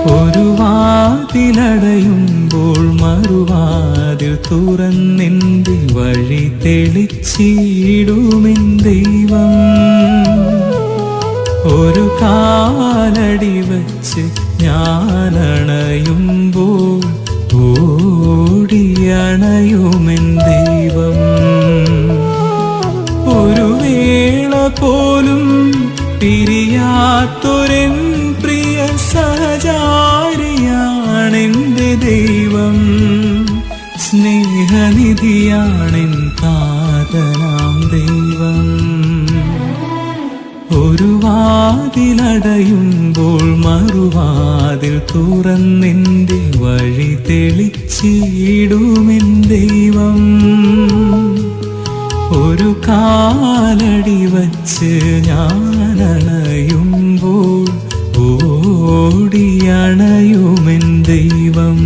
ഒരു വാതിലടയുമ്പോൾ മറുവാതിൽ തുറന്നെന്റെ വഴി തെളിച്ചിടുമെൻ ദൈവം. ഒരു കാലടി വച്ച് ഞാനണയുമ്പോൾ ഓടിയണയുമെൻ ദൈവം. ഒരു വേള പോലും പിരിയാത്തൊരെൻ പ്രിയ സഹചാരിയാണെന്റെ ദൈവം. സ്നേഹനിധിയാണെൻ താതനാം ദൈവം. ഒരു വാതിലടയുമ്പോൾ മറുവാതിൽ തുറന്നെന്റെ വഴി തെളിച്ചിടുമെൻ ദൈവം. ഒരു കാലടി വച്ച് ഞാനണയുമ്പോൾ ഓടിയണയുമെൻ ദൈവം.